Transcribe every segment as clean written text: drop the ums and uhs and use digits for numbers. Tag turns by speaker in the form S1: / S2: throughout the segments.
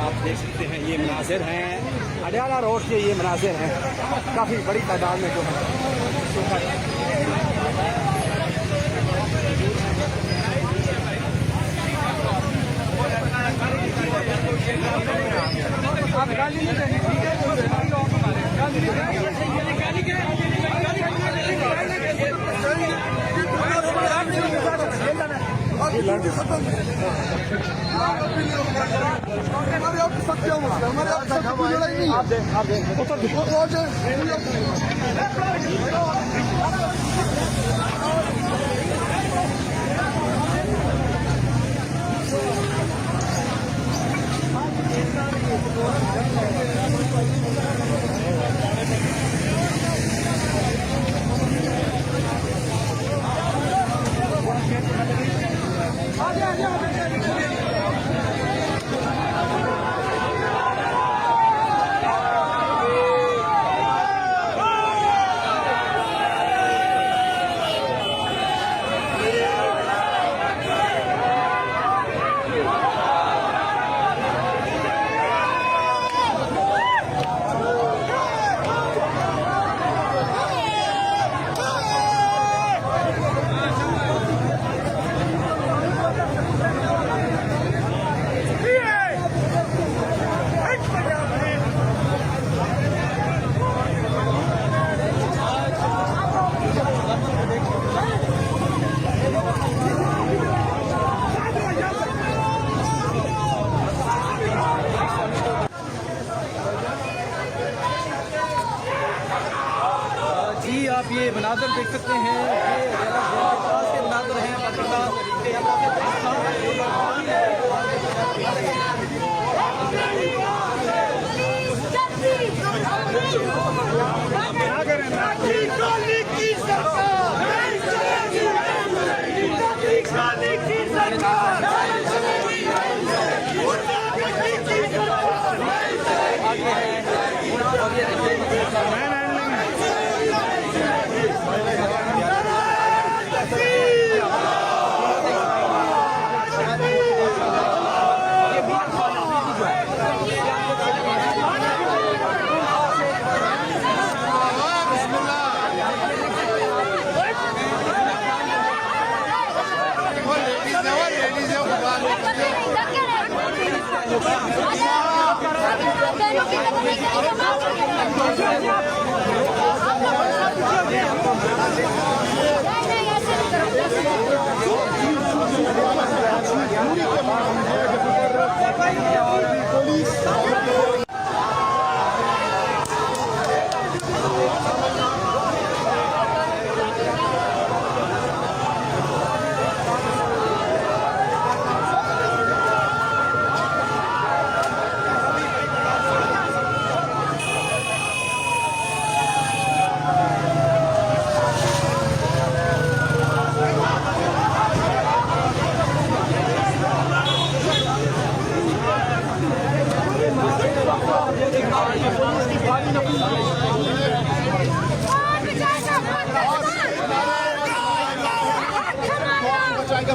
S1: आप देख सकते हैं ये मनाजिर हैं अडियाला रोड के, ये मनाजिर हैं काफ़ी बड़ी तादाद में जो है।
S2: हमारे आप सत्य हमारे आप लड़ाई नहीं
S1: आप ये मनाजर देख सकते हैं, ये पास के मनाजर हैं।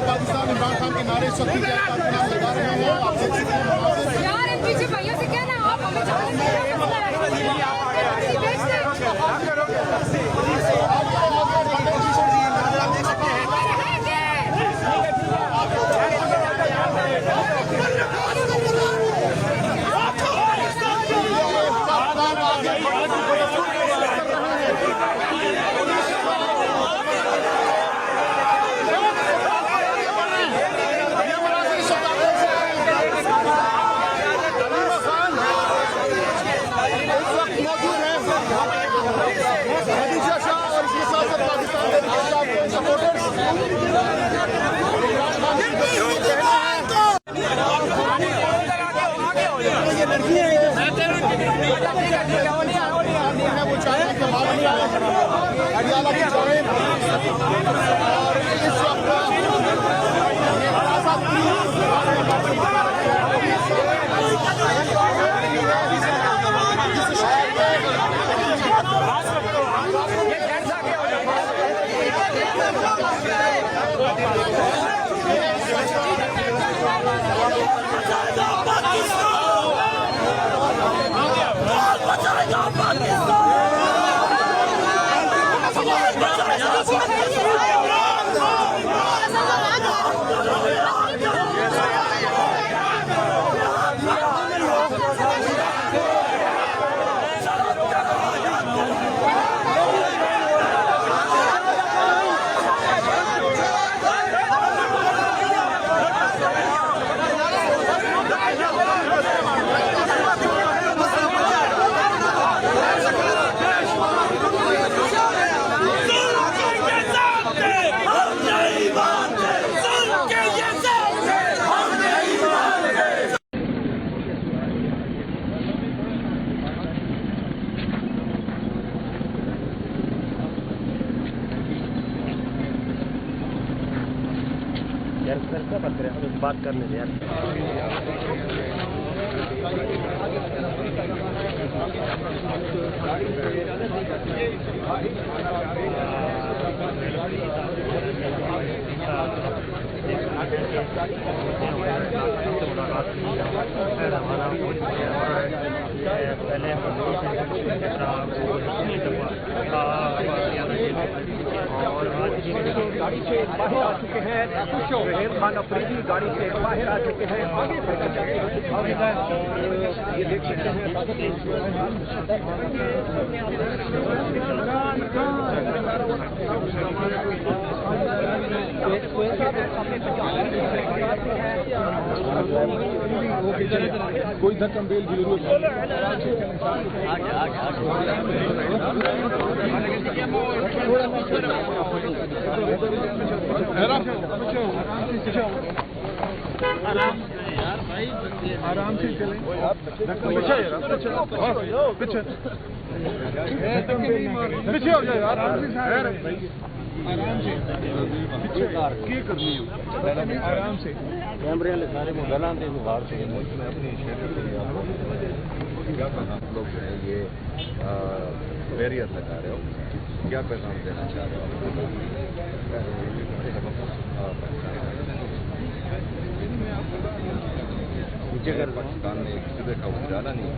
S1: पाकिस्तान इमरान खान के नारे शक्ति के लगा रहे हैं। आप देख सकते हैं यार, इन पीछे भाइयों से कहना आप हमें
S3: बात करने दे यार। और आज गाड़ी से बाहर आ चुके हैं सुहेल खान अफरीदी गाड़ी से बाहर आ चुके हैं आगे ये देख सकते हैं
S2: कोई धक्का बेल की जरूरत आराम से चले पीछे पीछे हो जाए आराम से आराम से
S4: कैमरे वाले सारे को गला दे बाहर से अपनी क्या पैगाम लोग जो है ये बैरियर लगा रहे हो क्या पैगाम देना चाह रहे हो अगर पाकिस्तान में एक सूबे का उजाला नहीं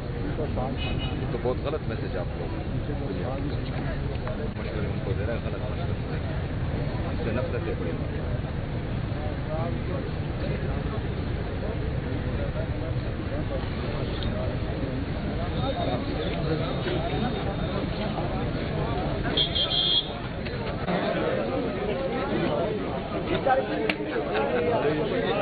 S4: तो बहुत गलत मैसेज आप लोग मशवरे उनको दे रहे हैं गलत मशवरे इससे नफरतें बड़ी
S3: Gracias.